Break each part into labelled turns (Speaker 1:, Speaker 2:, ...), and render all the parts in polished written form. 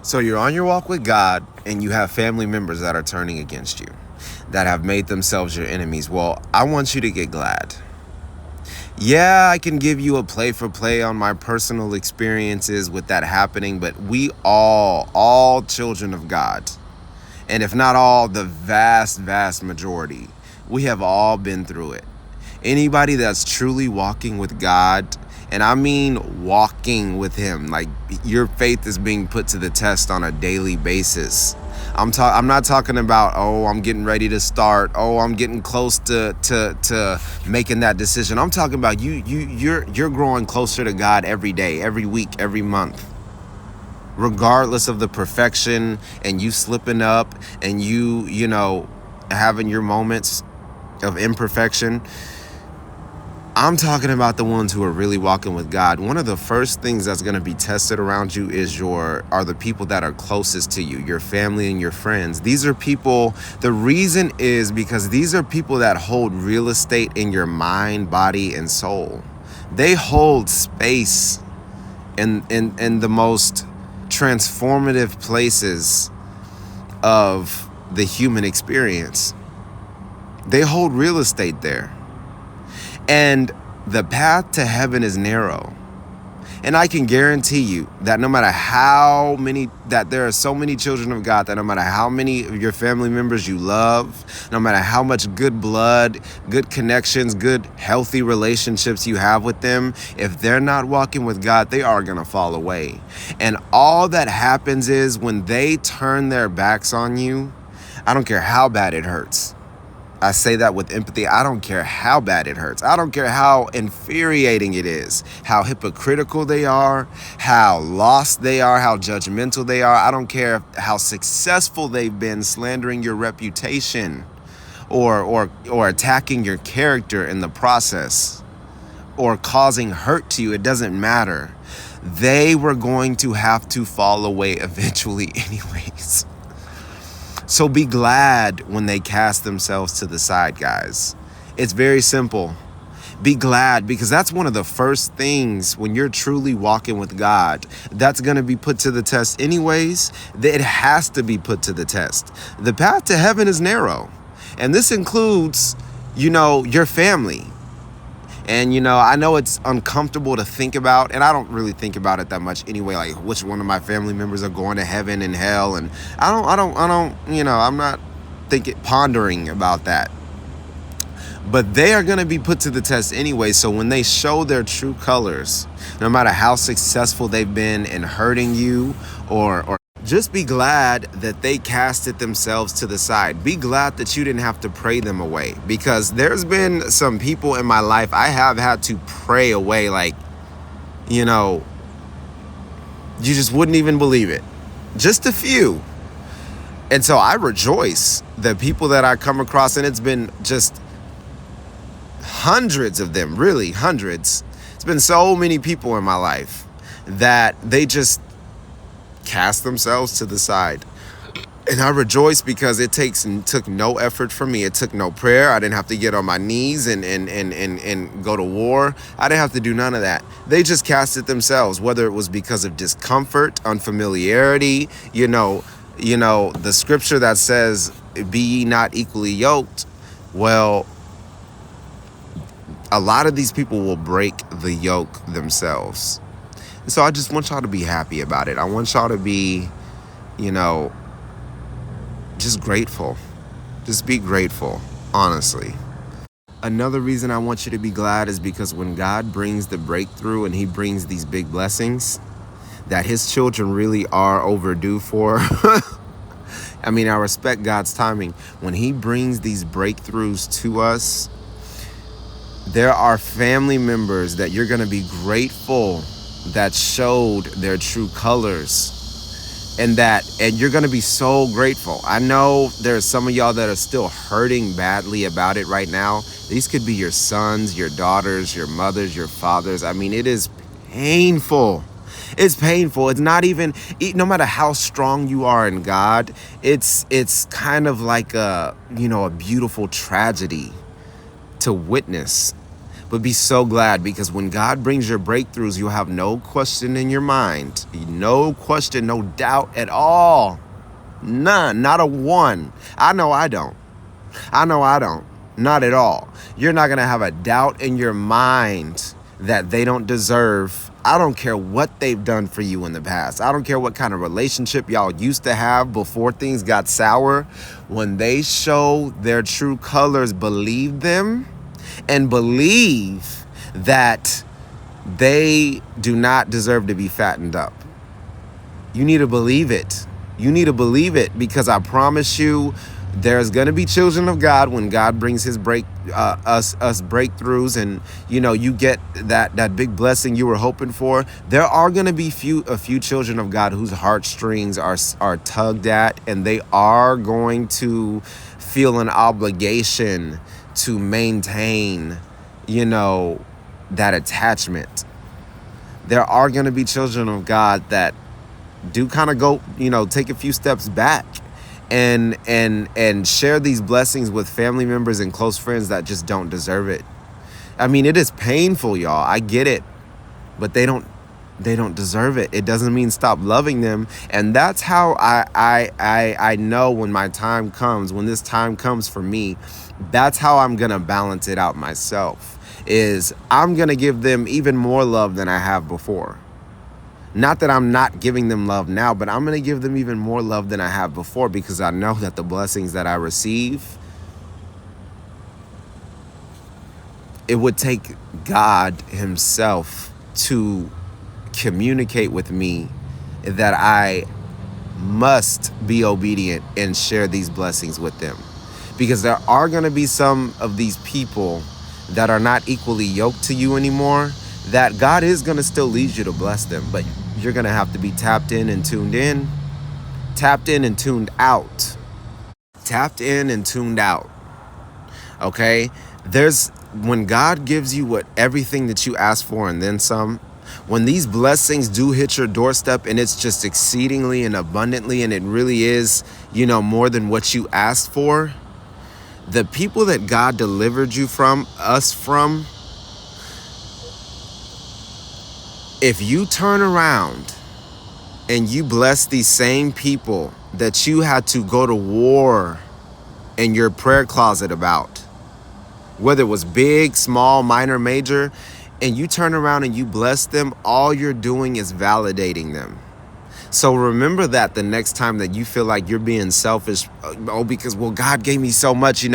Speaker 1: So you're on your walk with God and you have family members that are turning against you, that have made themselves your enemies. Well, I want you to get glad. Yeah, I can give you a play for play on my personal experiences with that happening, but we all children of God, and if not all, the vast majority, we have all been through it. Anybody that's truly walking with God, and I mean walking with Him, like your faith is being put to the test on a daily basis. I'm not talking about, oh, I'm getting ready to start, oh, I'm getting close to making that decision. I'm talking about you're growing closer to God every day, every week, every month, regardless of the perfection, and you slipping up, and you know having your moments of imperfection. I'm talking about the ones who are really walking with God. One of the first things that's going to be tested around you are the people that are closest to you, your family and your friends. These are people, the reason is because these are people that hold real estate in your mind, body, and soul. They hold space in the most transformative places of the human experience. They hold real estate there. And the path to heaven is narrow. And I can guarantee you that no matter how many, that there are so many children of God, that no matter how many of your family members you love, no matter how much good blood, good connections, good healthy relationships you have with them, if they're not walking with God, they are going to fall away. And all that happens is when they turn their backs on you, I don't care how bad it hurts. I say that with empathy. I don't care how bad it hurts. I don't care how infuriating it is, how hypocritical they are, how lost they are, how judgmental they are. I don't care how successful they've been slandering your reputation or attacking your character in the process or causing hurt to you. It doesn't matter. They were going to have to fall away eventually anyways. So be glad when they cast themselves to the side, guys. It's very simple. Be glad, because that's one of the first things when you're truly walking with God that's going to be put to the test anyways. It has to be put to the test. The path to heaven is narrow. And this includes, your family. And, I know it's uncomfortable to think about, and I don't really think about it that much anyway, like which one of my family members are going to heaven and hell. And I'm not pondering about that. But they are going to be put to the test anyway. So when they show their true colors, no matter how successful they've been in hurting you or just be glad that they casted themselves to the side. Be glad that you didn't have to pray them away, because there's been some people in my life I have had to pray away, you just wouldn't even believe it. Just a few. And so I rejoice that people that I come across, and it's been just hundreds of them, really hundreds. It's been so many people in my life that they just cast themselves to the side. And I rejoice because it took no effort from me. It took no prayer. I didn't have to get on my knees and go to war. I didn't have to do none of that. They just casted themselves, whether it was because of discomfort, unfamiliarity, the scripture that says, be ye not equally yoked. Well, a lot of these people will break the yoke themselves. So I just want y'all to be happy about it. I want y'all to be, just grateful. Just be grateful, honestly. Another reason I want you to be glad is because when God brings the breakthrough and He brings these big blessings that His children really are overdue for. I mean, I respect God's timing. When He brings these breakthroughs to us, there are family members that you're going to be grateful that showed their true colors, and you're going to be so grateful. I know there's some of y'all that are still hurting badly about it right now. These could be your sons, your daughters, your mothers, your fathers. I mean, it is painful. It's painful. It's not even, no matter how strong you are in God, it's kind of like a beautiful tragedy to witness. But be so glad, because when God brings your breakthroughs, you'll have no question in your mind. No question, no doubt at all. None, not a one. I know I don't. Not at all. You're not going to have a doubt in your mind that they don't deserve. I don't care what they've done for you in the past. I don't care what kind of relationship y'all used to have before things got sour. When they show their true colors, believe them, and believe that they do not deserve to be fattened up. You need to believe it. You need to believe it, because I promise you, there's going to be children of God when God brings his us breakthroughs, and you get that big blessing you were hoping for. There are going to be a few children of God whose heartstrings are tugged at, and they are going to feel an obligation to maintain that attachment. There are going to be children of God that do kind of go take a few steps back and share these blessings with family members and close friends that just don't deserve it. I mean, it is painful, y'all. I get it, but they don't deserve it. It doesn't mean stop loving them. And that's how I know when my time comes, when this time comes for me, that's how I'm going to balance it out myself, is I'm going to give them even more love than I have before. Not that I'm not giving them love now, but I'm going to give them even more love than I have before, because I know that the blessings that I receive, it would take God himself to communicate with me that I must be obedient and share these blessings with them. Because there are going to be some of these people that are not equally yoked to you anymore, that God is going to still lead you to bless them, but you're going to have to be tapped in and tuned in, tapped in and tuned out, tapped in and tuned out. Okay? When God gives you everything that you ask for and then some, when these blessings do hit your doorstep and it's just exceedingly and abundantly, and it really is, more than what you asked for, the people that God delivered you from, if you turn around and you bless these same people that you had to go to war in your prayer closet about, whether it was big, small, minor, major, and you turn around and you bless them, all you're doing is validating them. So remember that the next time that you feel like you're being selfish, because God gave me so much,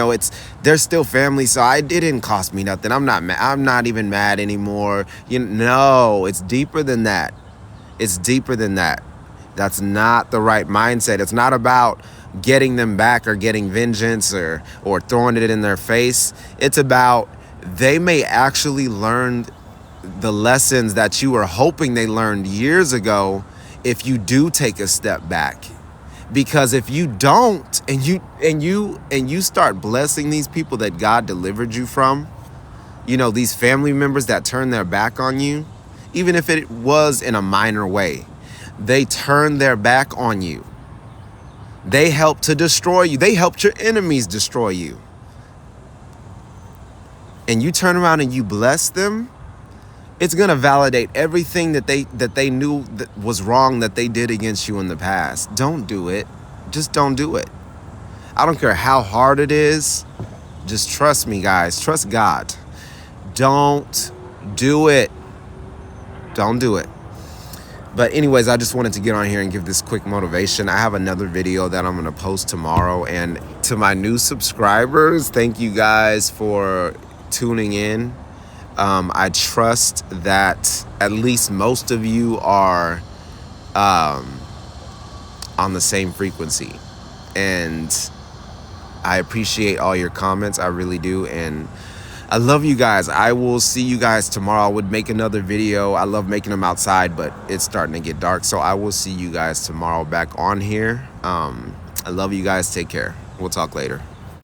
Speaker 1: they're still family, so it didn't cost me nothing. I'm not even mad anymore. No, it's deeper than that. It's deeper than that. That's not the right mindset. It's not about getting them back or getting vengeance or throwing it in their face. It's about, they may actually learn the lessons that you were hoping they learned years ago if you do take a step back. Because if you don't, and you start blessing these people that God delivered you from, these family members that turn their back on you, even if it was in a minor way, they turn their back on you. They help to destroy you. They helped your enemies destroy you. And you turn around and you bless them, it's going to validate everything that they knew that was wrong that they did against you in the past. Don't do it. Just don't do it. I don't care how hard it is. Just trust me, guys. Trust God. Don't do it. Don't do it. But anyways, I just wanted to get on here and give this quick motivation. I have another video that I'm going to post tomorrow. And to my new subscribers, thank you guys for tuning in. I trust that at least most of you are on the same frequency. And I appreciate all your comments. I really do. And I love you guys. I will see you guys tomorrow. I would make another video. I love making them outside, but it's starting to get dark. So I will see you guys tomorrow back on here. I love you guys. Take care. We'll talk later.